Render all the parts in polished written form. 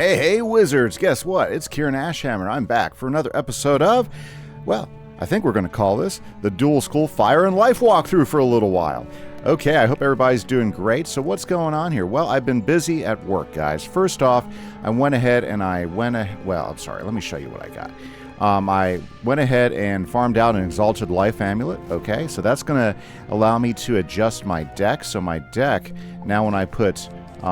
Hey, Wizards, guess what? It's Kieran Ashhammer. I'm back for another episode of, well, I think we're going to call this the Dual School Fire and Life walkthrough for a little while. Okay, I hope everybody's doing great. So what's going on here? Well, I've been busy at work, guys. First off, I went ahead and let me show you what I got. I went ahead and farmed out an Exalted Life amulet. Okay, so that's going to allow me to adjust my deck. So my deck, now when I put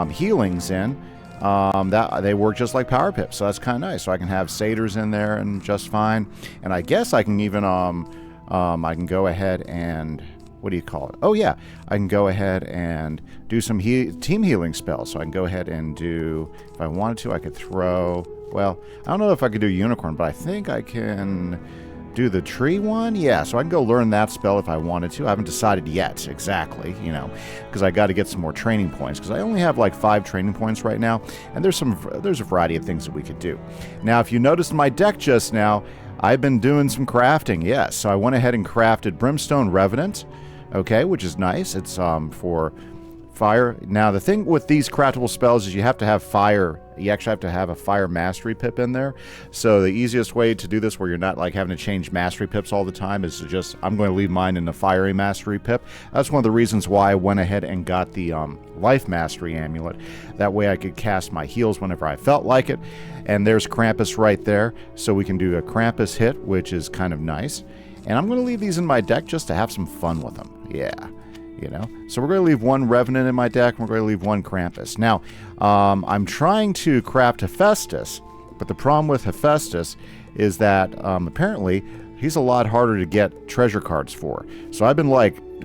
healings in, that they work just like power pips, so that's kind of nice. So I can have satyrs in there and just fine. And I guess I can even I can go ahead and what do you call it? Oh yeah, I can go ahead and do some team healing spells. So I can go ahead and do, if I wanted to, I could throw. Well, I don't know if I could do unicorn, but I think I can do the tree one. Yeah, so I can go learn that spell if I wanted to. I haven't decided yet exactly, because I got to get some more training points, because I only have like 5 training points right now, and there's a variety of things that we could do. Now, if you noticed my deck just now, I've been doing some crafting. Yes, so I went ahead and crafted Brimstone Revenant, okay, which is nice. It's for fire. Now, the thing with these craftable spells is you have to have fire. You actually have to have a fire mastery pip in there. So the easiest way to do this, where you're not like having to change mastery pips all the time, is to just, I'm going to leave mine in the fiery mastery pip. That's one of the reasons why I went ahead and got the life mastery amulet. That way I could cast my heals whenever I felt like it. And there's Krampus right there. So we can do a Krampus hit, which is kind of nice. And I'm going to leave these in my deck just to have some fun with them. Yeah. So we're going to leave one Revenant in my deck, and we're going to leave one Krampus. Now, I'm trying to craft Hephaestus, but the problem with Hephaestus is that apparently he's a lot harder to get treasure cards for. So I've been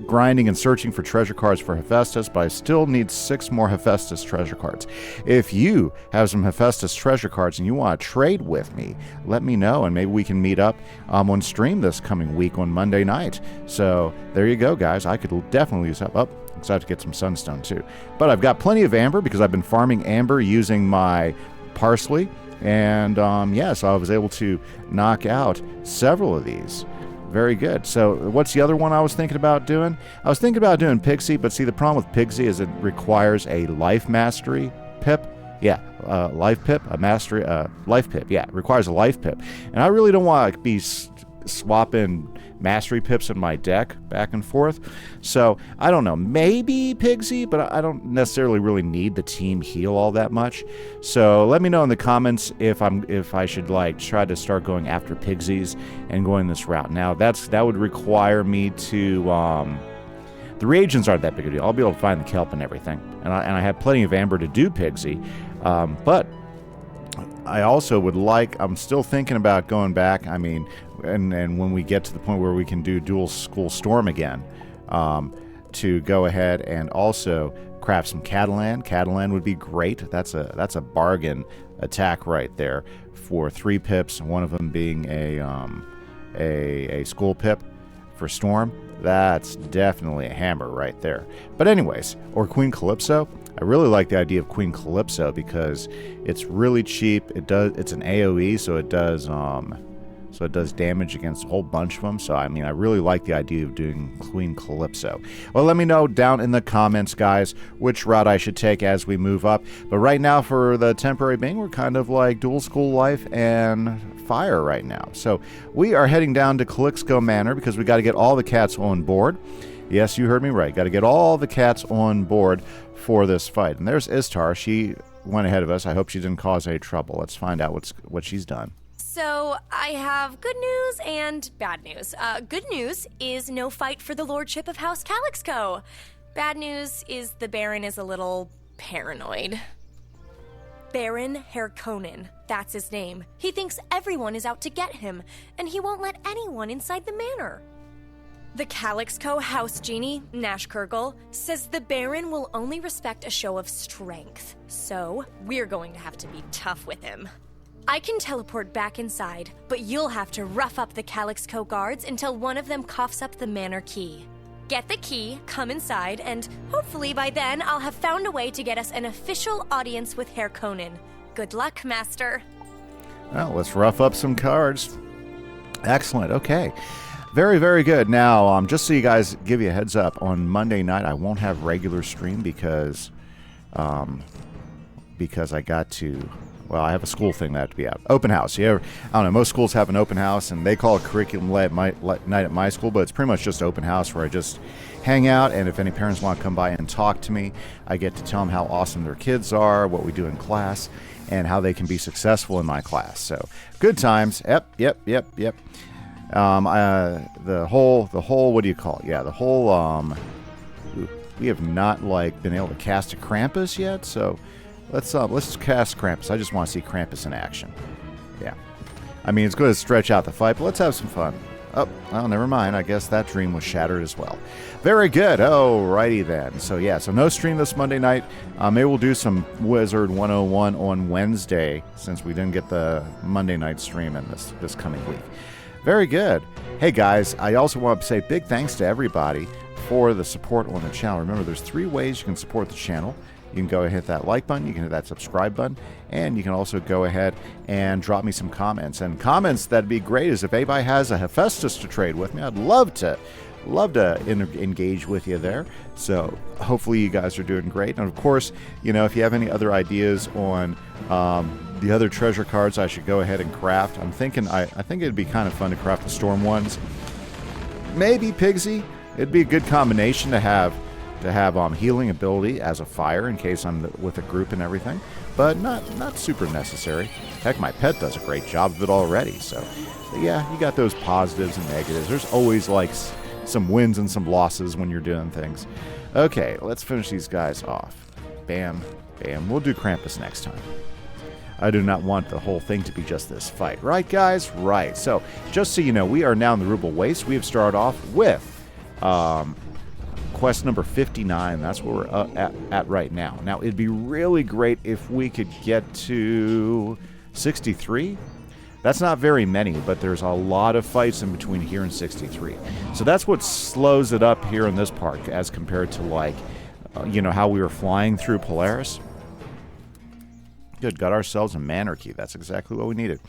grinding and searching for treasure cards for Hephaestus, but I still need 6 more Hephaestus treasure cards. If you have some Hephaestus treasure cards and you want to trade with me, let me know, and maybe we can meet up on stream this coming week on Monday night. So there you go, guys. I could definitely use up. Because I have to get some sunstone too. But I've got plenty of amber because I've been farming amber using my parsley. And so I was able to knock out several of these. Very good. So what's the other one I was thinking about doing? I was thinking about doing Pixie, but see, the problem with Pixie is it requires a life mastery pip. Yeah, life pip, a mastery, life pip. Yeah, it requires a life pip. And I really don't want to be swapping mastery pips in my deck back and forth. So I don't know, maybe Pigsy, but I don't necessarily really need the team heal all that much. So let me know in the comments if I should try to start going after Pigsies and going this route. Now that would require me to the reagents aren't that big a deal. I'll be able to find the kelp and everything, and I have plenty of amber to do Pigsy, but I also would I'm still thinking about going back. I mean, and when we get to the point where we can do Dual School Storm again, to go ahead and also craft some Catalan. Catalan would be great. That's a bargain attack right there for 3 pips, one of them being a school pip for Storm. That's definitely a hammer right there. But anyways, or Queen Calypso. I really like the idea of Queen Calypso because it's really cheap. It's an AoE, so it does damage against a whole bunch of them. So I mean, I really like the idea of doing Queen Calypso. Well, let me know down in the comments, guys, which route I should take as we move up. But right now, for the temporary being, we're kind of like Dual School Life and Fire right now. So we are heading down to Calixco Manor because we got to get all the cats on board. Yes, you heard me right. Got to get all the cats on board for this fight. And there's Istar. She went ahead of us. I hope she didn't cause any trouble. Let's find out what she's done. So, I have good news and bad news. Good news is no fight for the lordship of House Calixco. Bad news is the Baron is a little paranoid. Baron Harkonnen, that's his name. He thinks everyone is out to get him, and he won't let anyone inside the manor. The Calixco House Genie, Nash Kurgle, says the Baron will only respect a show of strength. So, we're going to have to be tough with him. I can teleport back inside, but you'll have to rough up the Calixco guards until one of them coughs up the manor key. Get the key, come inside, and hopefully by then I'll have found a way to get us an official audience with Harkonnen. Good luck, Master. Well, let's rough up some cards. Excellent, okay. Very, very good. Now, just so you guys, give you a heads up, on Monday night I won't have regular stream because I got to well, I have a school thing that I have to be at. Open house. I don't know, most schools have an open house, and they call it curriculum night at my school, but it's pretty much just open house where I just hang out, and if any parents want to come by and talk to me, I get to tell them how awesome their kids are, what we do in class, and how they can be successful in my class. So, good times. Yep. The whole, what do you call it? Yeah, the whole, we have not, been able to cast a Krampus yet, so let's cast Krampus. I just want to see Krampus in action. Yeah. I mean, it's going to stretch out the fight, but let's have some fun. Oh, well, never mind. I guess that dream was shattered as well. Very good. Alrighty then. So, so no stream this Monday night. Maybe we'll do some Wizard101 on Wednesday, since we didn't get the Monday night stream in this coming week. Very good. Hey, guys, I also want to say big thanks to everybody for the support on the channel. Remember, there's 3 ways you can support the channel. You can go ahead and hit that like button, you can hit that subscribe button, and you can also go ahead and drop me some comments. And comments that'd be great is if anybody has a Hephaestus to trade with me, I'd love to engage with you there. So hopefully you guys are doing great. And of course, if you have any other ideas on the other treasure cards I should go ahead and craft, I'm thinking I think it'd be kind of fun to craft the storm ones. Maybe Pigsy. It'd be a good combination to have healing ability as a fire in case I'm with a group and everything, but not super necessary. Heck, my pet does a great job of it already. So yeah, you got those positives and negatives. There's always some wins and some losses when you're doing things. Okay, let's finish these guys off. Bam, bam. We'll do Krampus next time. I do not want the whole thing to be just this fight. Right, guys? Right. So, just so you know, we are now in the Ruble Waste. We have started off with quest number 59. That's where we're at right now. Now, it'd be really great if we could get to 63. That's not very many, but there's a lot of fights in between here and 63. So that's what slows it up here in this part as compared to, how we were flying through Polaris. Good, got ourselves a Manarchy. That's exactly what we needed.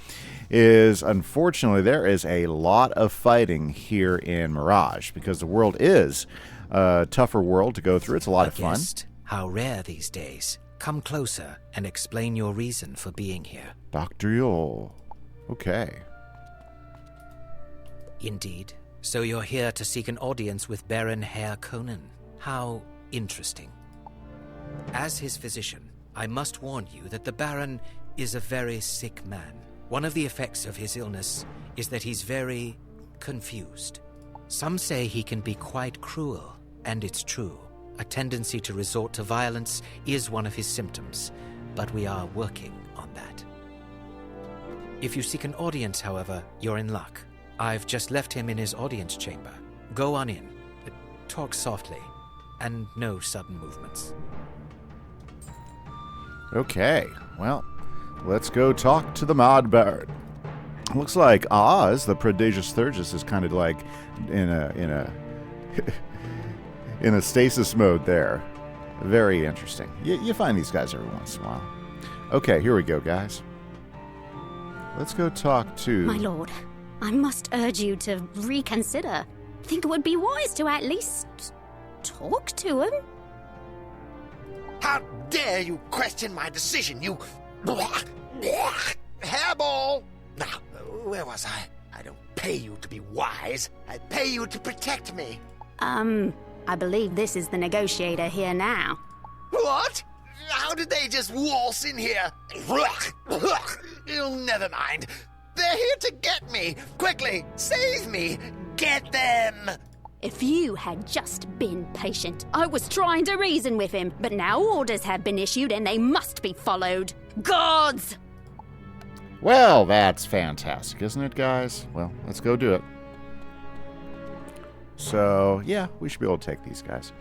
Unfortunately, there is a lot of fighting here in Mirage because the world is a tougher world to go through. It's a lot of fun. How rare these days. Come closer and explain your reason for being here. Dr. Yule. Okay. Indeed. So you're here to seek an audience with Baron Herr Conan. How interesting. As his physician, I must warn you that the Baron is a very sick man. One of the effects of his illness is that he's very confused. Some say he can be quite cruel, and it's true. A tendency to resort to violence is one of his symptoms, but we are working on that. If you seek an audience, however, you're in luck. I've just left him in his audience chamber. Go on in. Talk softly, and no sudden movements. Okay, well, let's go talk to the Mod Baron. Looks like Oz, the Prodigious Sturgis, is kind of like in a in a stasis mode there. Very interesting. You find these guys every once in a while. Okay, here we go, guys. Let's go talk to... My lord, I must urge you to reconsider. I think it would be wise to at least talk to him. How dare you question my decision, you... hairball! Now, where was I? I don't pay you to be wise. I pay you to protect me. I believe this is the negotiator here now. What? How did they just waltz in here? Never mind. They're here to get me. Quickly, save me. Get them. If you had just been patient. I was trying to reason with him, but now orders have been issued and they must be followed. Gods! Well, that's fantastic, isn't it, guys? Well, let's go do it. So, yeah, we should be able to take these guys.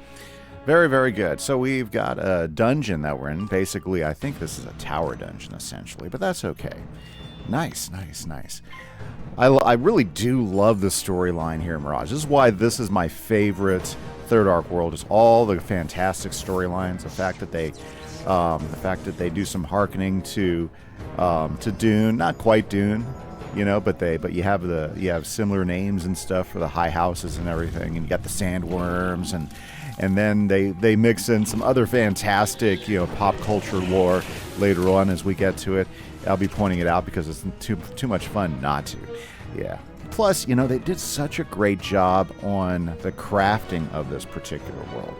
Very, very good. So we've got a dungeon that we're in. Basically, I think this is a tower dungeon, essentially, but that's okay. Nice, nice, nice. I really do love the storyline here in Mirage. This is why this is my favorite Third Arc world, is all the fantastic storylines. The fact that they do some hearkening to Dune, not quite Dune, you know, but you have similar names and stuff for the high houses and everything, and you got the sandworms, and then they mix in some other fantastic, you know, pop culture lore later on as we get to it. I'll be pointing it out because it's too much fun not to. Yeah. Plus, they did such a great job on the crafting of this particular world.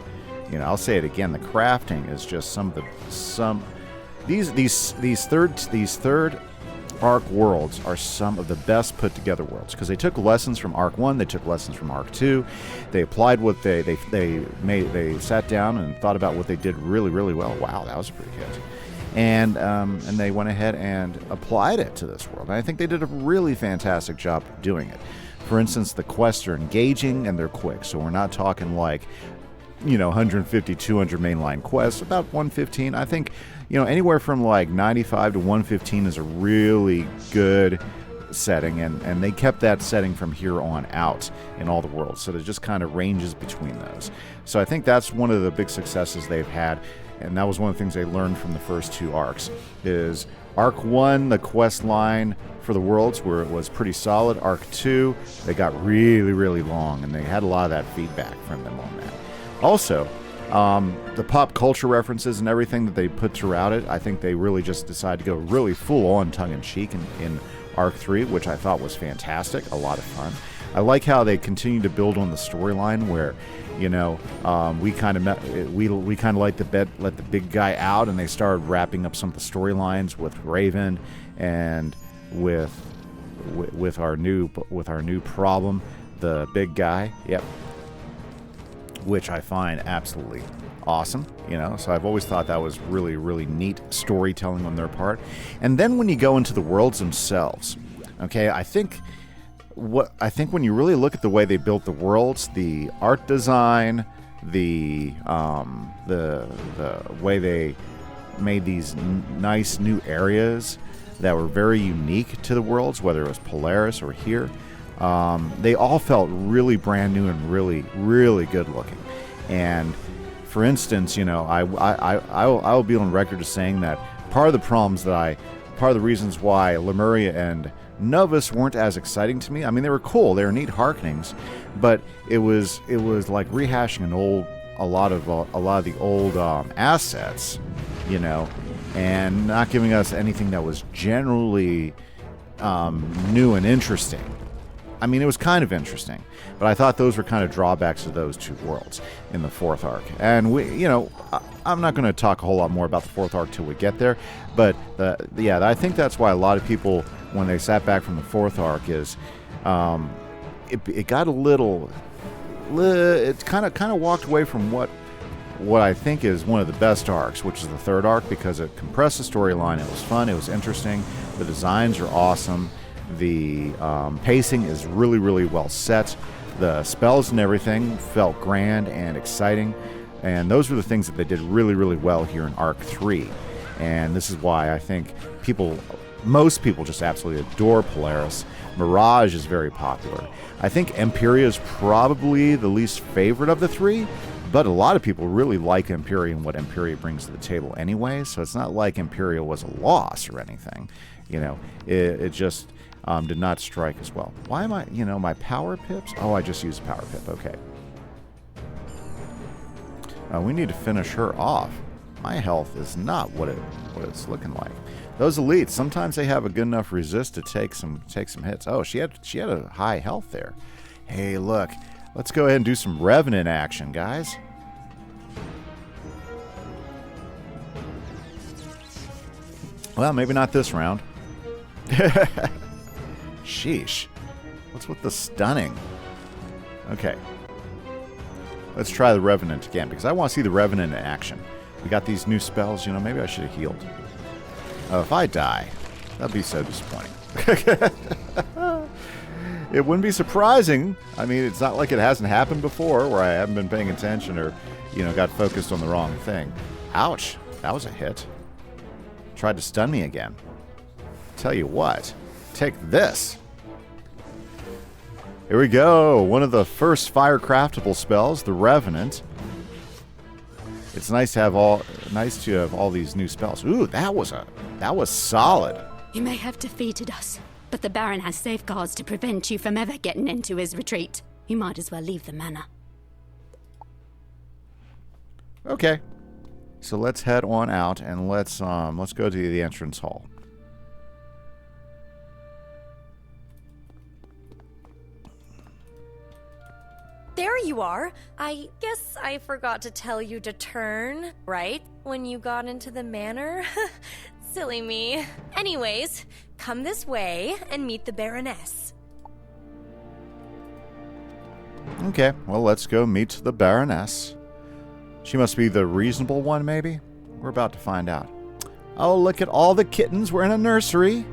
I'll say it again. The crafting is just these third arc worlds are some of the best put together worlds because they took lessons from Arc 1, they took lessons from Arc 2, they applied what they sat down and thought about what they did really, really well. Wow, that was a pretty hit. And they went ahead and applied it to this world. And I think they did a really fantastic job of doing it. For instance, the quests are engaging and they're quick, so we're not talking like 150, 200 mainline quests, about 115. I think, anywhere from like 95 to 115 is a really good setting, and they kept that setting from here on out in all the worlds. So it just kind of ranges between those. So I think that's one of the big successes they've had, and that was one of the things they learned from the first two arcs, is Arc 1, the quest line for the worlds where it was pretty solid. Arc 2, they got really, really long, and they had a lot of that feedback from them on that. Also, the pop culture references and everything that they put throughout it, I think they really just decided to go really full-on tongue-in-cheek in Arc 3, which I thought was fantastic, a lot of fun. I like how they continue to build on the storyline where, we kind of let the big guy out, and they started wrapping up some of the storylines with Raven and with our new problem, the big guy. Yep. Which I find absolutely awesome, so I've always thought that was really, really neat storytelling on their part. And then when you go into the worlds themselves, okay, I think when you really look at the way they built the worlds, the art design, the way they made these nice new areas that were very unique to the worlds, whether it was Polaris or here, they all felt really brand new and really, really good looking. And for instance, I will be on record as saying that part of the reasons why Lemuria and Novus weren't as exciting to me. I mean, they were cool, they were neat harkenings, but it was like rehashing a lot of the old assets, and not giving us anything that was generally new and interesting. I mean, it was kind of interesting, but I thought those were kind of drawbacks of those two worlds in the fourth arc. And I'm not going to talk a whole lot more about the fourth arc till we get there, but I think that's why a lot of people, when they sat back from the fourth arc, is it got a little, it kind of walked away from what I think is one of the best arcs, which is the third arc, because it compressed the storyline. It was fun. It was interesting. The designs are awesome. The pacing is really, really well set. The spells and everything felt grand and exciting. And those were the things that they did really, really well here in Arc 3. And this is why I think most people just absolutely adore Polaris. Mirage is very popular. I think Empiria is probably the least favorite of the three, but a lot of people really like Empiria and what Empiria brings to the table anyway, so it's not like Empiria was a loss or anything. It just did not strike as well. Why am I, my power pips? Oh, I just used a power pip. Okay. We need to finish her off. My health is not what it's looking like. Those elites, sometimes they have a good enough resist to take some hits. Oh, she had a high health there. Hey, look. Let's go ahead and do some Revenant action, guys. Well, maybe not this round. Sheesh. What's with the stunning? Okay. Let's try the Revenant again, because I want to see the Revenant in action. We got these new spells, maybe I should have healed. If I die, that'd be so disappointing. It wouldn't be surprising. I mean, it's not like it hasn't happened before where I haven't been paying attention or, got focused on the wrong thing. Ouch. That was a hit. Tried to stun me again. Tell you what. Take this. Here we go. One of the first fire craftable spells, the Revenant. It's nice to have all these new spells. Ooh, that was solid. You may have defeated us, but the Baron has safeguards to prevent you from ever getting into his retreat. You might as well leave the manor. Okay. So let's head on out and let's go to the entrance hall. there you are. I guess I forgot to tell you to turn, right? When you got into the manor? Silly me. Anyways, come this way and meet the Baroness. Okay, well, let's go meet the Baroness. She must be the reasonable one, maybe? We're about to find out. Oh, look at all the kittens. We're in a nursery.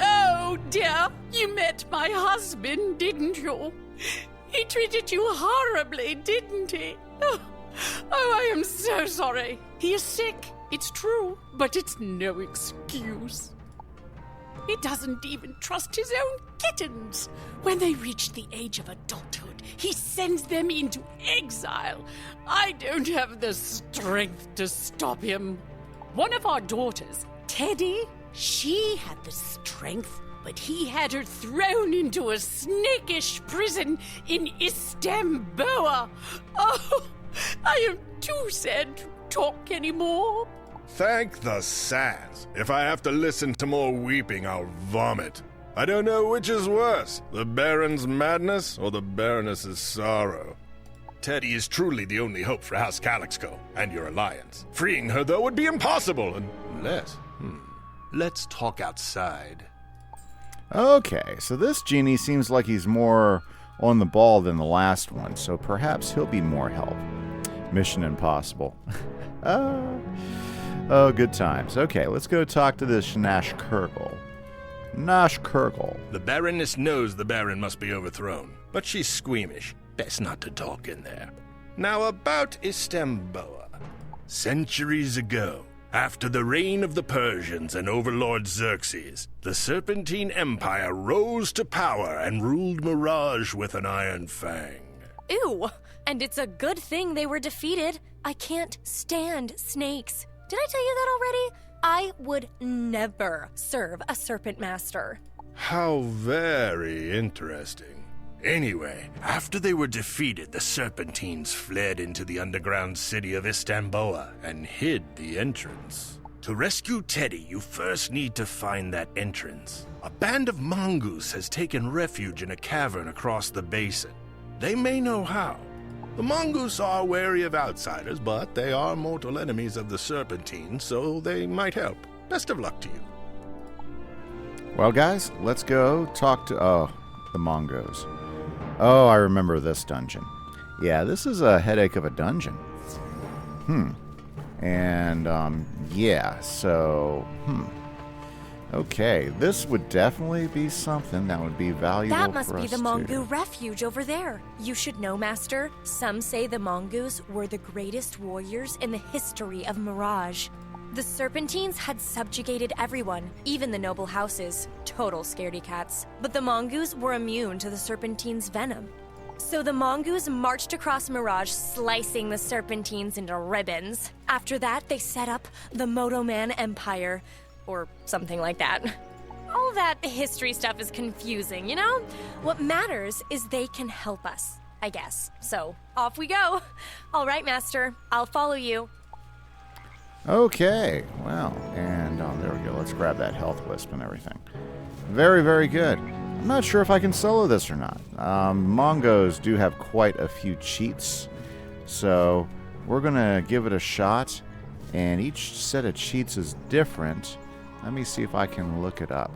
Oh, dear. You met my husband, didn't you? He treated you horribly, didn't he? Oh, I am so sorry. He is sick, it's true, but it's no excuse. He doesn't even trust his own kittens. When they reach the age of adulthood, he sends them into exile. I don't have the strength to stop him. One of our daughters, Teddy, she had the strength, but he had her thrown into a snakish prison in Istanbul. Oh, I am too sad to talk anymore. Thank the sands. If I have to listen to more weeping, I'll vomit. I don't know which is worse, the Baron's madness or the Baroness's sorrow. Teddy is truly the only hope for House Calyxco and your alliance. Freeing her, though, would be impossible unless... Let's talk outside. Okay, so this genie seems like he's more on the ball than the last one, so perhaps he'll be more help. Mission impossible. Oh, good times. Okay, let's go talk to this Nash Kurgle. Nash Kurgle. The Baroness knows the Baron must be overthrown, but she's squeamish. Best not to talk in there. Now about Istanbul. Centuries ago, after the reign of the Persians and overlord Xerxes, the Serpentine Empire rose to power and ruled Mirage with an iron fang. Ew! And it's a good thing they were defeated. I can't stand snakes. Did I tell you that already? I would never serve a serpent master. How very interesting. Anyway, after they were defeated, the Serpentines fled into the underground city of Istanbul and hid the entrance. To rescue Teddy, you first need to find that entrance. A band of mongoose has taken refuge in a cavern across the basin. They may know how. The mongoose are wary of outsiders, but they are mortal enemies of the Serpentine, so they might help. Best of luck to you. Well, guys, let's go talk to... Oh, the Mongos. Oh, I remember this dungeon. Yeah, this is a headache of a dungeon. And, yeah, so... Okay, this would definitely be something that would be valuable for us. That must be the Mongu refuge over there. You should know, Master. Some say the Mongoose were the greatest warriors in the history of Mirage. The Serpentines had subjugated everyone, even the noble houses. Total scaredy cats. But the Mongoose were immune to the Serpentines' venom. So the Mongoose marched across Mirage, slicing the Serpentines into ribbons. After that, they set up the Motoman Empire, or something like that. All that history stuff is confusing, you know? What matters is they can help us, I guess. So, off we go. All right, Master, I'll follow you. Okay, well, and there we go. Let's grab that health wisp and everything. Very, very good. I'm not sure if I can solo this or not. Mongos do have quite a few cheats, so we're going to give it a shot, and each set of cheats is different. Let me see if I can look it up.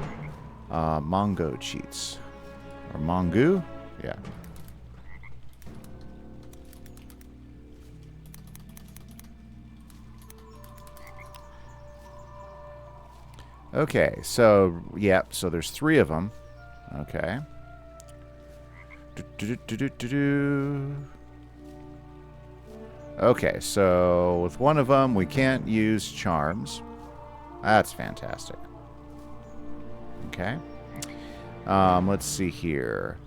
Mongo cheats. Or Mongu? Yeah. Okay, so, yeah, so there's 3 of them. Okay. Okay, so with one of them, we can't use charms. That's fantastic. Okay. Let's see here.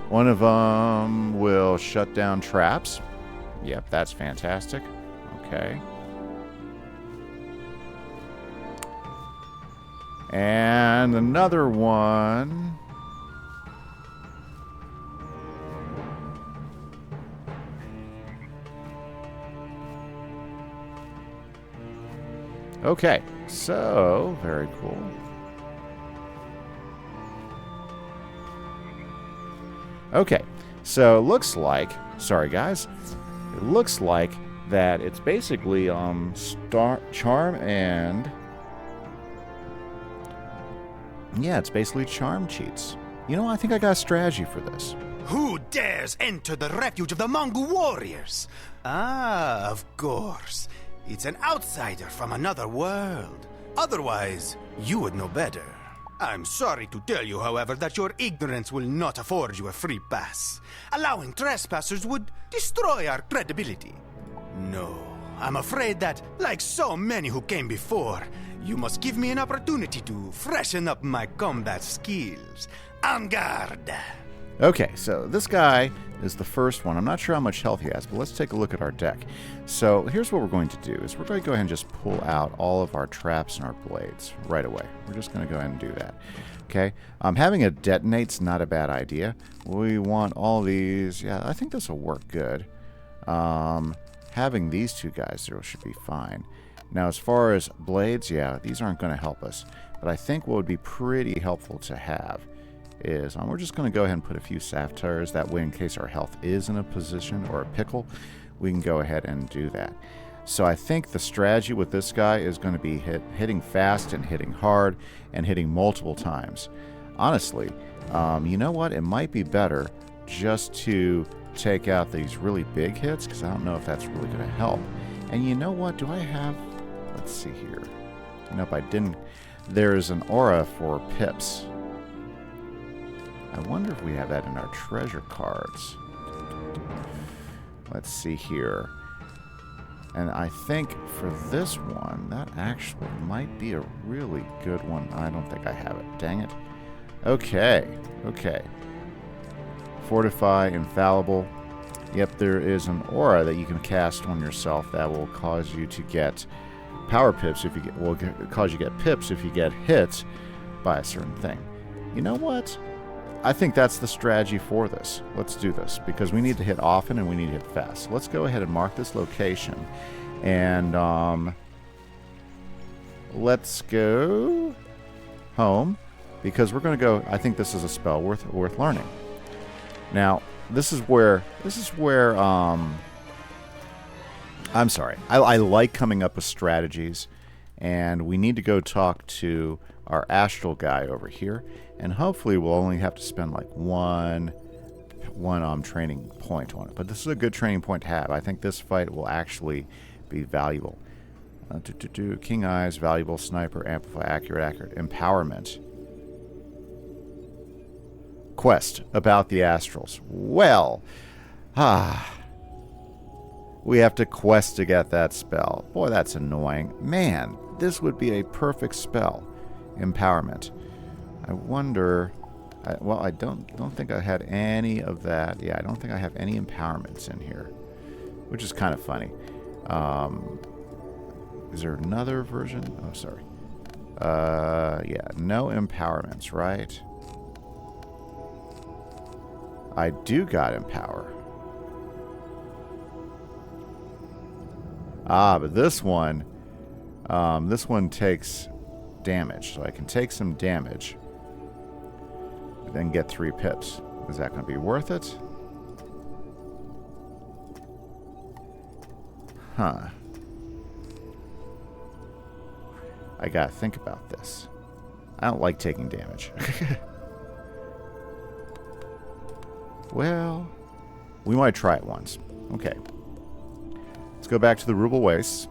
One of them will shut down traps. Yep, that's fantastic. Okay. And another one... Okay, so very cool. Okay, so it looks like, sorry guys, it looks like that it's basically charm and yeah, it's basically charm cheats. You know, I think I got a strategy for this. Who dares enter the refuge of the Mongol warriors? Ah, of course. It's an outsider from another world. Otherwise, you would know better. I'm sorry to tell you, however, that your ignorance will not afford you a free pass. Allowing trespassers would destroy our credibility. No, I'm afraid that, like so many who came before, you must give me an opportunity to freshen up my combat skills. En garde! Okay, so this guy is the first one. I'm not sure how much health he has, but let's take a look at our deck. So here's what we're going to do, is we're going to go ahead and just pull out all of our traps and our blades right away. We're just going to go ahead and do that. Okay, having a detonate's not a bad idea. We want all these. Yeah, I think this will work good. Having these two guys there should be fine. Now, as far as blades, yeah, these aren't going to help us. But I think what would be pretty helpful to have is we're just going to go ahead and put a few sapphires. That way, in case our health is in a position or a pickle, we can go ahead and do that. So I think the strategy with this guy is going to be hitting fast and hitting hard and hitting multiple times. Honestly, you know what? It might be better just to take out these really big hits, because I don't know if that's really going to help. And you know what? Do I have... Let's see here. Nope, I didn't. There's an aura for pips. I wonder if we have that in our treasure cards. Let's see here. And I think for this one, that actually might be a really good one. I don't think I have it. Dang it. Okay. Okay. Fortify, infallible. Yep, there is an aura that you can cast on yourself that will cause you to get power pips if you get, will cause you to get pips if you get hit by a certain thing. You know what? I think that's the strategy for this. Let's do this, because we need to hit often and we need to hit fast. Let's go ahead and mark this location, and let's go home, because we're going to go. I think this is a spell worth learning. Now, this is where I'm sorry. I like coming up with strategies, and we need to go talk to our astral guy over here, and hopefully we'll only have to spend like one training point on it. But this is a good training point to have. I think this fight will actually be valuable. King Eyes, valuable, sniper, amplify, accurate, empowerment. Quest about the astrals. Well, we have to quest to get that spell. Boy, that's annoying. Man, this would be a perfect spell. Empowerment. I wonder... well, I don't think I had any of that. Yeah, I don't think I have any empowerments in here, which is kind of funny. Is there another version? Oh, sorry. Yeah, no empowerments, right? I do got empower. But this one takes damage, so I can take some damage, then get 3 pips. Is that going to be worth it? Huh. I gotta think about this. I don't like taking damage. Well, we might try it once. Okay. Let's go back to the Ruble Wastes.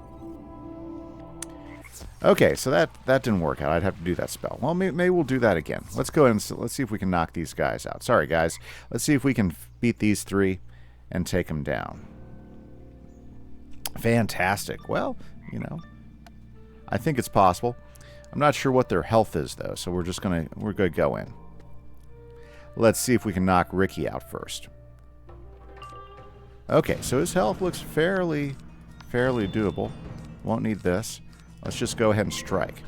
Okay, so that didn't work out. I'd have to do that spell. Well, maybe we'll do that again. Let's go ahead and let's see if we can knock these guys out. Sorry, guys. Let's see if we can beat these 3 and take them down. Fantastic. Well, you know, I think it's possible. I'm not sure what their health is, though, so we're going to go in. Let's see if we can knock Rikki out first. Okay, so his health looks fairly doable. Won't need this. Let's just go ahead and strike.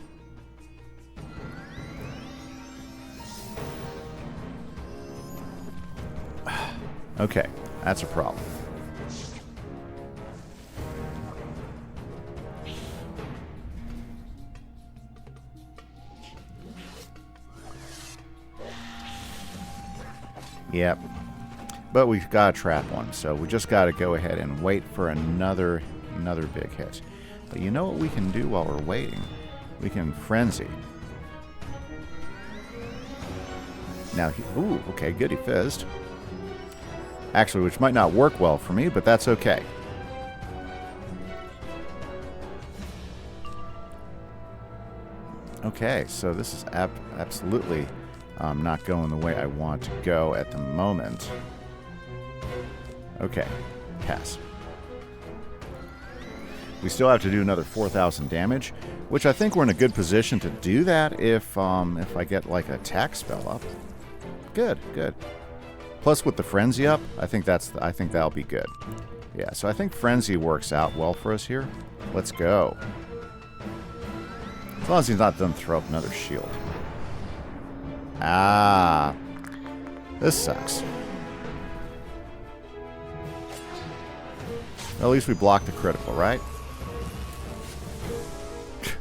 Okay, that's a problem. Yep. But we've got to trap one, so we just got to go ahead and wait for another big hit. But you know what we can do while we're waiting? We can frenzy. Now, ooh, okay, good, he fizzed. Actually, which might not work well for me, but that's okay. Okay, so this is absolutely not going the way I want to go at the moment. Okay, pass. We still have to do another 4,000 damage, which I think we're in a good position to do that if I get like a attack spell up. Good, good. Plus with the frenzy up, I think that'll be good. Yeah, so I think frenzy works out well for us here. Let's go. As long as he's not done throw up another shield. Ah, this sucks. Well, at least we blocked the critical, right?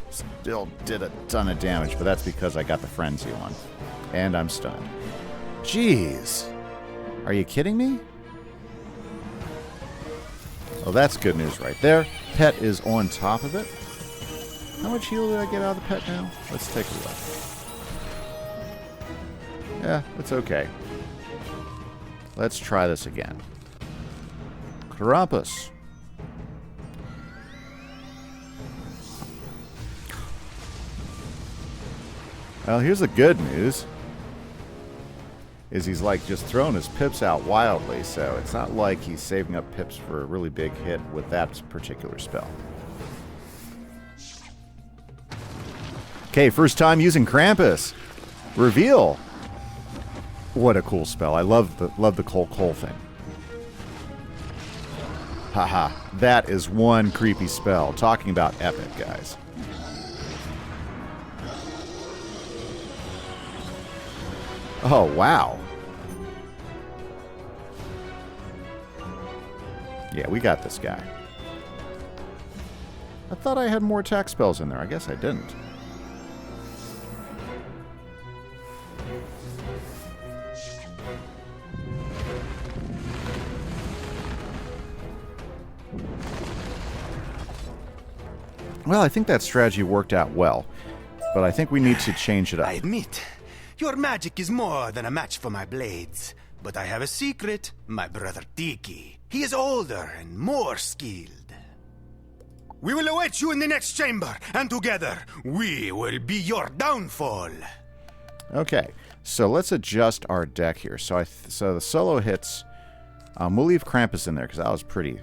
Still did a ton of damage, but that's because I got the frenzy on. And I'm stunned. Jeez. Are you kidding me? Well, that's good news right there. Pet is on top of it. How much heal did I get out of the pet now? Let's take a look. Yeah, it's okay. Let's try this again. Krampus. Well, here's the good news. Is he's like just throwing his pips out wildly, so it's not like he's saving up pips for a really big hit with that particular spell. Okay, first time using Krampus. Reveal. What a cool spell. I love the coal thing. Haha, that is one creepy spell. Talking about epic, guys. Oh, wow. Yeah, we got this guy. I thought I had more attack spells in there. I guess I didn't. Well, I think that strategy worked out well, but I think we need to change it up. I admit, your magic is more than a match for my blades. But I have a secret, my brother Tikki. He is older and more skilled. We will await you in the next chamber, and together, we will be your downfall. Okay, so let's adjust our deck here. So the solo hits, we'll leave Krampus in there because that was pretty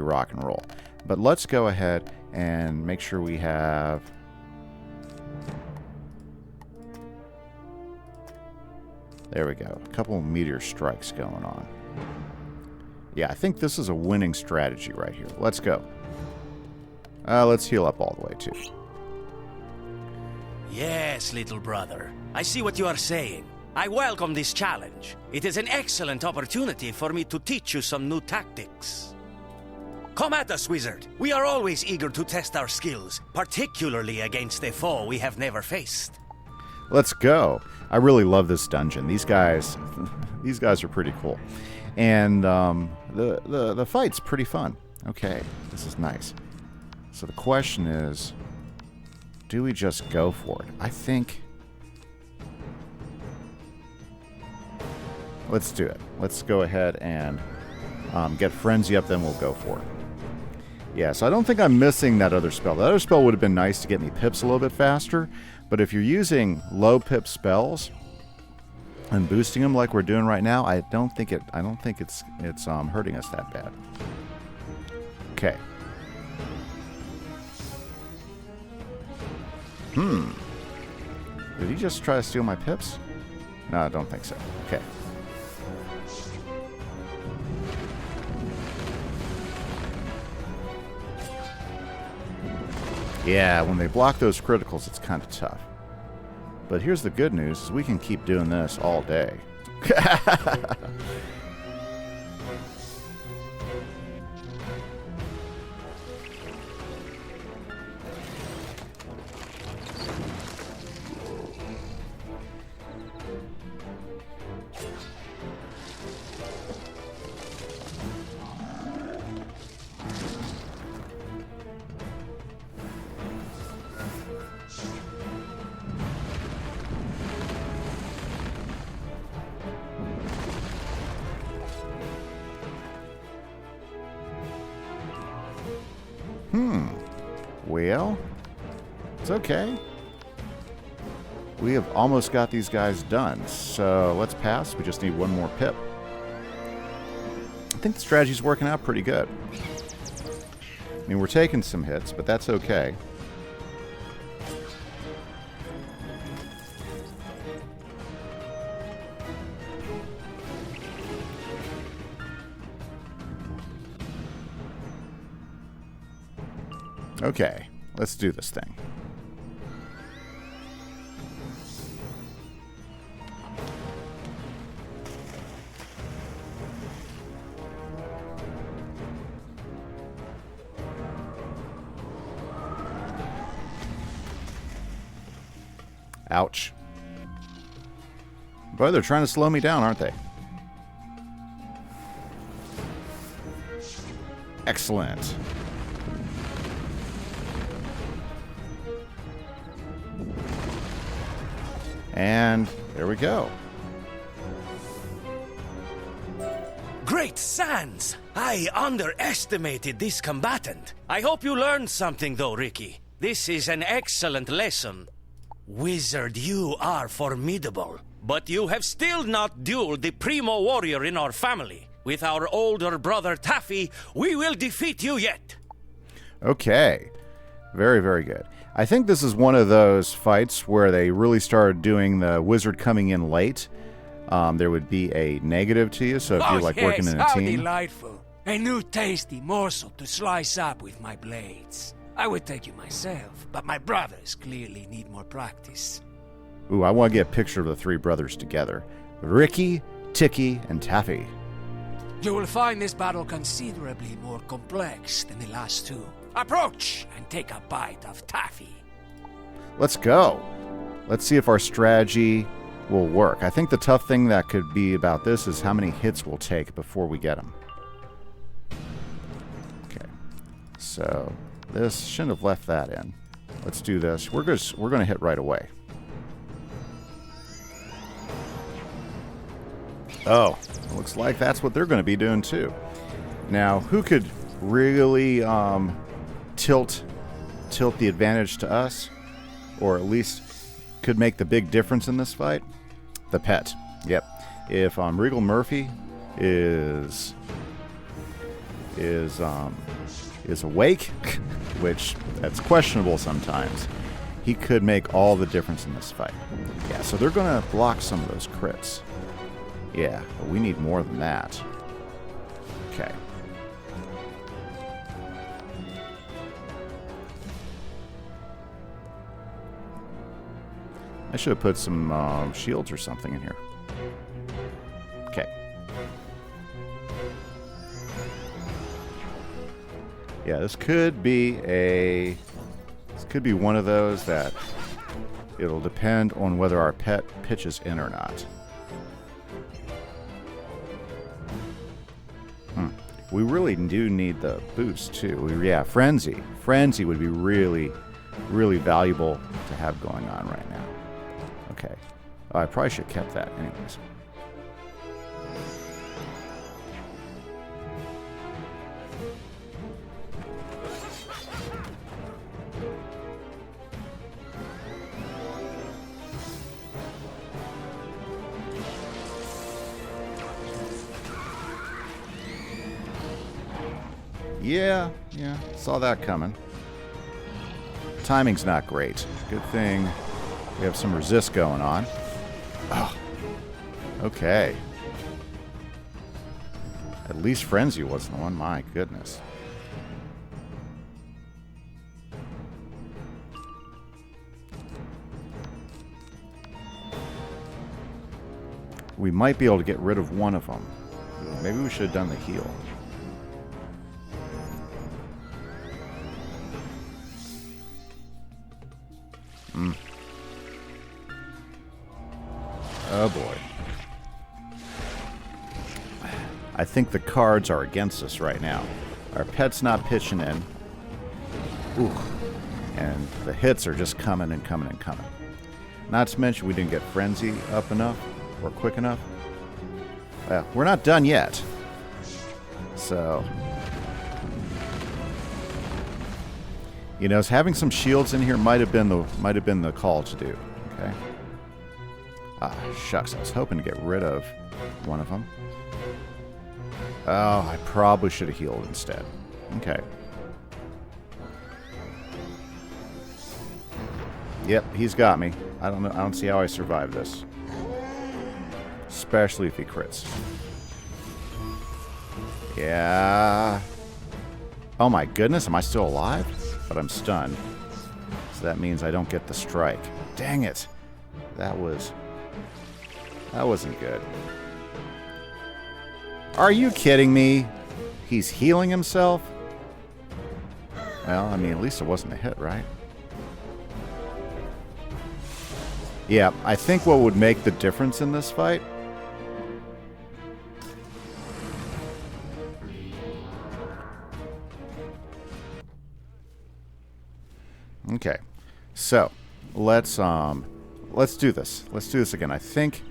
rock and roll. But let's go ahead and make sure we have... There we go. A couple of meteor strikes going on. Yeah, I think this is a winning strategy right here. Let's go. Let's heal up all the way, too. Yes, little brother. I see what you are saying. I welcome this challenge. It is an excellent opportunity for me to teach you some new tactics. Come at us, wizard. We are always eager to test our skills, particularly against a foe we have never faced. Let's go. I really love this dungeon. These guys are pretty cool. And the fight's pretty fun. Okay, this is nice. So the question is, do we just go for it? I think... Let's do it. Let's go ahead and get Frenzy up, then we'll go for it. Yeah, so I don't think I'm missing that other spell. That other spell would have been nice to get me pips a little bit faster, but if you're using low pip spells and boosting them like we're doing right now, I don't think it's hurting us that bad. Okay. Did he just try to steal my pips? No, I don't think so. Okay. Yeah, when they block those criticals, it's kind of tough. But here's the good news, is we can keep doing this all day. Well, it's okay. We have almost got these guys done, so let's pass. We just need one more pip. I think the strategy's working out pretty good. I mean, we're taking some hits, but that's okay. Okay, let's do this thing. Ouch. Boy, they're trying to slow me down, aren't they? Excellent. And there we go. Great Sans! I underestimated this combatant. I hope you learned something though, Rikki. This is an excellent lesson. Wizard, you are formidable. But you have still not dueled the primo warrior in our family. With our older brother Taffy, we will defeat you yet. Okay. Very, very good. I think this is one of those fights where they really started doing the wizard coming in late. There would be a negative to you, so if you like working in a how team. Delightful. A new tasty morsel to slice up with my blades. I would take you myself, but my brothers clearly need more practice. Ooh, I want to get a picture of the three brothers together. Rikki, Tikki, and Taffy. You will find this battle considerably more complex than the last two. Approach and take a bite of Taffy. Let's go. Let's see if our strategy will work. I think the tough thing that could be about this is how many hits we'll take before we get them. Okay. So this shouldn't have left that in. Let's do this. We're going to hit right away. Oh, looks like that's what they're going to be doing too. Now, who could really tilt the advantage to us, or at least could make the big difference in this fight? The pet. Yep. If Regal Murphy is awake, which that's questionable sometimes, he could make all the difference in this fight. Yeah, so they're going to block some of those crits. Yeah, but we need more than that. Okay. I should have put some shields or something in here. Okay. Yeah, this could be one of those that it'll depend on whether our pet pitches in or not. We really do need the boost too. Yeah, Frenzy. Frenzy would be really, really valuable to have going on right now. Okay. Oh, I probably should have kept that anyways. Yeah, saw that coming. Timing's not great. Good thing we have some resist going on. Oh, okay. At least Frenzy wasn't one. My goodness. We might be able to get rid of one of them. Maybe we should have done the heal. Oh boy. I think the cards are against us right now. Our pet's not pitching in. Ooh. And the hits are just coming and coming and coming. Not to mention we didn't get Frenzy up enough or quick enough. Well, we're not done yet. So. You know, having some shields in here might have been the call to do. Okay. Ah, shucks. I was hoping to get rid of one of them. Oh, I probably should have healed instead. Okay. Yep, he's got me. I don't see how I survive this. Especially if he crits. Yeah. Oh my goodness, am I still alive? But I'm stunned. So that means I don't get the strike. Dang it. That wasn't good. Are you kidding me? He's healing himself? Well, I mean, at least it wasn't a hit, right? Yeah, I think what would make the difference in this fight... Okay, so let's do this. Let's do this again. I think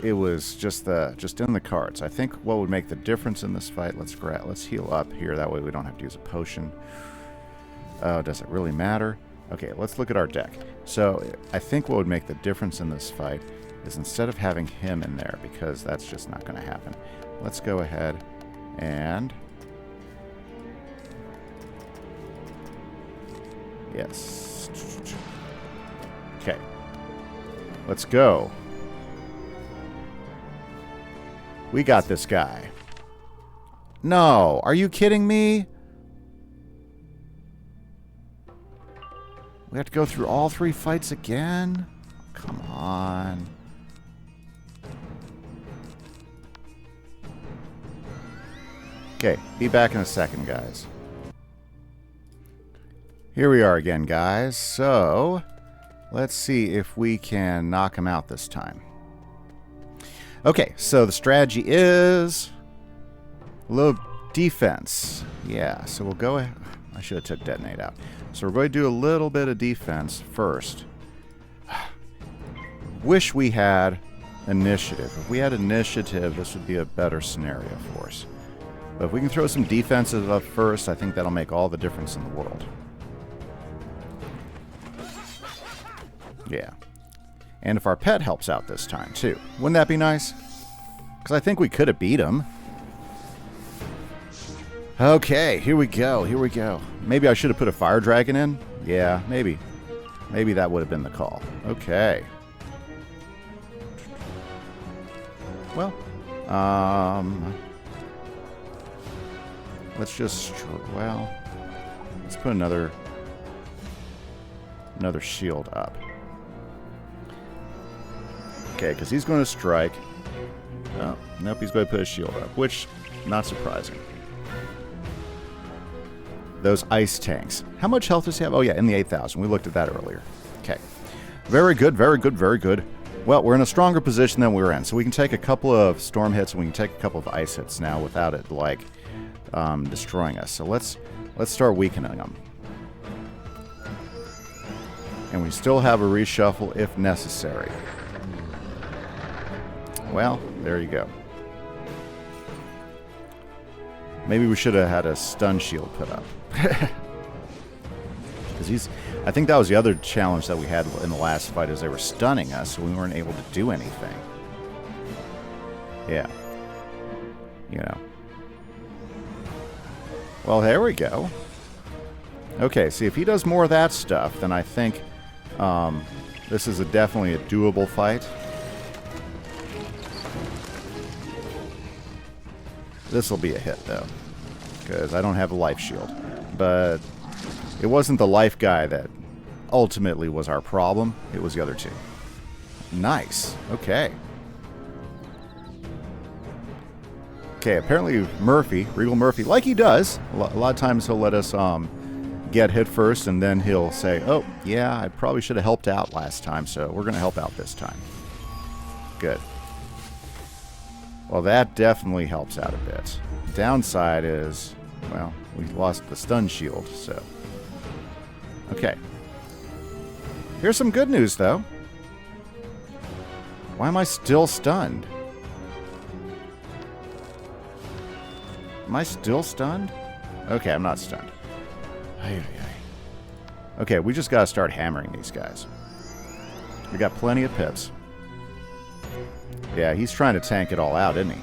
it was just in the cards. I think what would make the difference in this fight. Let's heal up here. That way we don't have to use a potion. Does it really matter? Okay, let's look at our deck. So I think what would make the difference in this fight is instead of having him in there, because that's just not going to happen. Let's go ahead and... Yes. Okay. Let's go. We got this guy. No, are you kidding me? We have to go through all 3 fights again? Come on. Okay, be back in a second, guys. Here we are again, guys. So, let's see if we can knock him out this time. Okay, so the strategy is low defense. Yeah, so we'll go ahead. I should have took detonate out. So we're going to do a little bit of defense first. Wish we had initiative. If we had initiative, this would be a better scenario for us. But if we can throw some defenses up first, I think that'll make all the difference in the world. Yeah. And if our pet helps out this time, too. Wouldn't that be nice? Because I think we could have beat him. Okay, here we go. Here we go. Maybe I should have put a fire dragon in? Yeah, maybe. Maybe that would have been the call. Okay. Well, let's just... Well, let's put another shield up. Okay, because he's going to strike. Oh, nope, he's going to put a shield up, which, not surprising. Those ice tanks. How much health does he have? Oh, yeah, in the 8,000. We looked at that earlier. Okay. Very good, very good, very good. Well, we're in a stronger position than we were in, so we can take a couple of storm hits and we can take a couple of ice hits now without it, like, destroying us. So let's start weakening them. And we still have a reshuffle if necessary. Well, there you go. Maybe we should have had a stun shield put up. Because I think that was the other challenge that we had in the last fight, is they were stunning us, so we weren't able to do anything. Yeah. You know. Well, there we go. Okay, see, if he does more of that stuff, then I think this is definitely a doable fight. This will be a hit, though, because I don't have a life shield. But it wasn't the life guy that ultimately was our problem. It was the other two. Nice. Okay. Okay, apparently Murphy, Regal Murphy, like he does, a lot of times he'll let us get hit first, and then he'll say, oh, yeah, I probably should have helped out last time, so we're going to help out this time. Good. Well, that definitely helps out a bit. Downside is, well, we lost the stun shield, so. Okay. Here's some good news, though. Why am I still stunned? Am I still stunned? Okay, I'm not stunned. Okay, we just gotta start hammering these guys. We got plenty of pips. Yeah, he's trying to tank it all out, isn't he?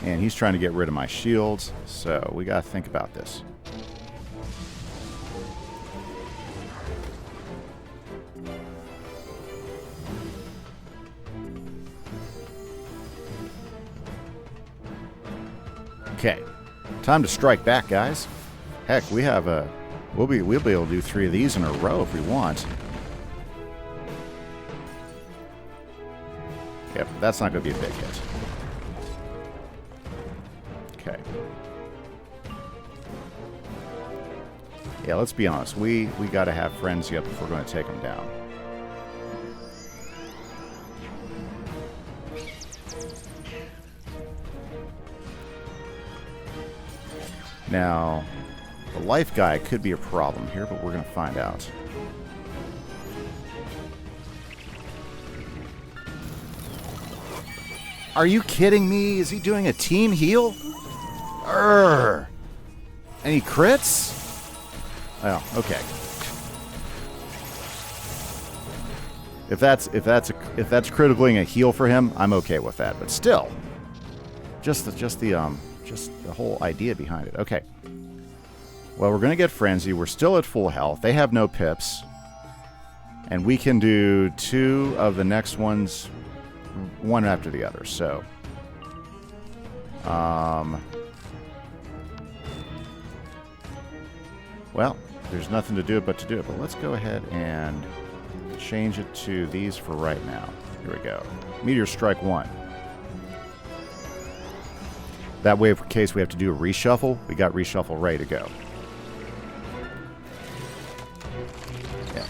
And he's trying to get rid of my shields, so we gotta think about this. Okay, time to strike back, guys. Heck, we have a we'll be able to do 3 of these in a row if we want. Yep, that's not going to be a big hit. Okay. Yeah, let's be honest. We got to have frenzy up if we're going to take them down. Now, the life guy could be a problem here, but we're going to find out. Are you kidding me? Is he doing a team heal? Urgh. Any crits? Oh, okay. If that's critically a heal for him, I'm okay with that. But still, just the whole idea behind it. Okay. Well, we're gonna get frenzy. We're still at full health. They have no pips, and we can do 2 of the next ones, one after the other. So, well, there's nothing to do but to do it. But let's go ahead and change it to these for right now. Here we go. Meteor Strike 1. That way, in case we have to do a reshuffle, we got reshuffle ready to go. Yeah.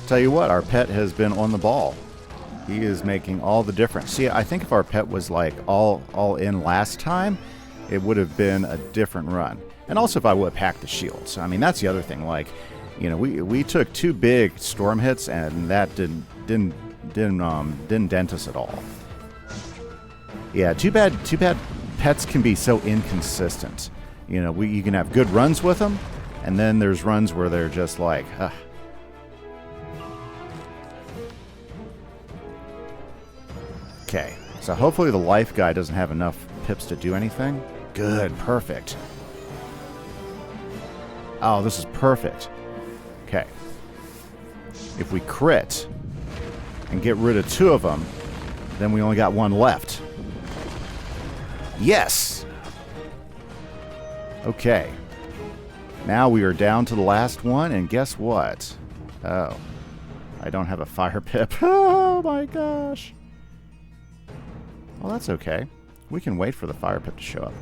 Tell you what, our pet has been on the ball. He is making all the difference. See, I think if our pet was like all in last time, it would have been a different run. And also if I would have packed the shields. I mean, that's the other thing. Like, you know, we took 2 big storm hits, and that didn't dent us at all. Yeah, too bad pets can be so inconsistent. You know, you can have good runs with them, and then there's runs where they're just like, ugh. Okay, so hopefully the life guy doesn't have enough pips to do anything. Good, perfect. Oh, this is perfect. Okay. If we crit and get rid of 2 of them, then we only got 1 left. Yes! Okay. Now we are down to the last one, and guess what? Oh. I don't have a fire pip. Oh my gosh. Well, that's okay. We can wait for the fire pip to show up.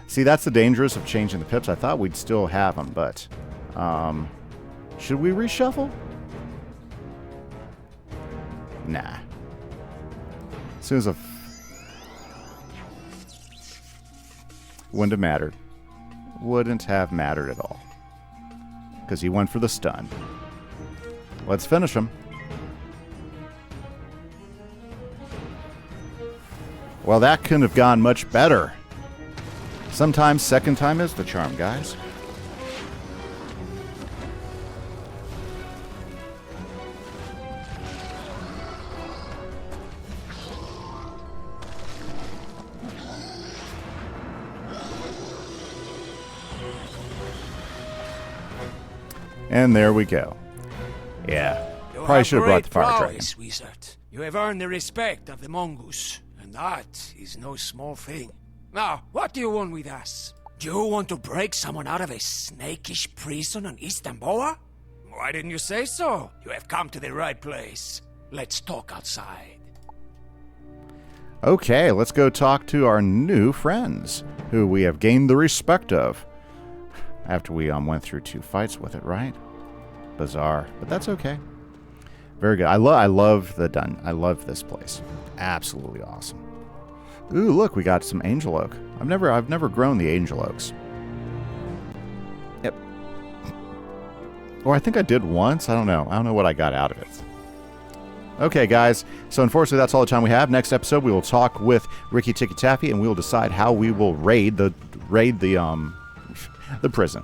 See, that's the dangerous of changing the pips. I thought we'd still have them, but... should we reshuffle? Nah. As soon as a... Wouldn't have mattered. Wouldn't have mattered at all. Because he went for the stun. Let's finish him. Well, that couldn't have gone much better. Sometimes second time is the charm, guys. And there we go. Yeah. Probably should have brought the fire dragon. Wizard. You have earned the respect of the mongoose, and that is no small thing. Now, what do you want with us? Do you want to break someone out of a snakish prison on Istanbul? Why didn't you say so? You have come to the right place. Let's talk outside. Okay, let's go talk to our new friends, who we have gained the respect of. After we went through 2 fights with it, right? Bazaar, but that's okay. Very good. I love this place. Absolutely awesome. Ooh, look, we got some angel oak. I've never grown the angel oaks. Yep. Or I think I did once. I don't know what I got out of it. Okay, guys. So unfortunately, that's all the time we have. Next episode, we will talk with Rikki, Tikki, Taffy, and we will decide how we will raid the prison.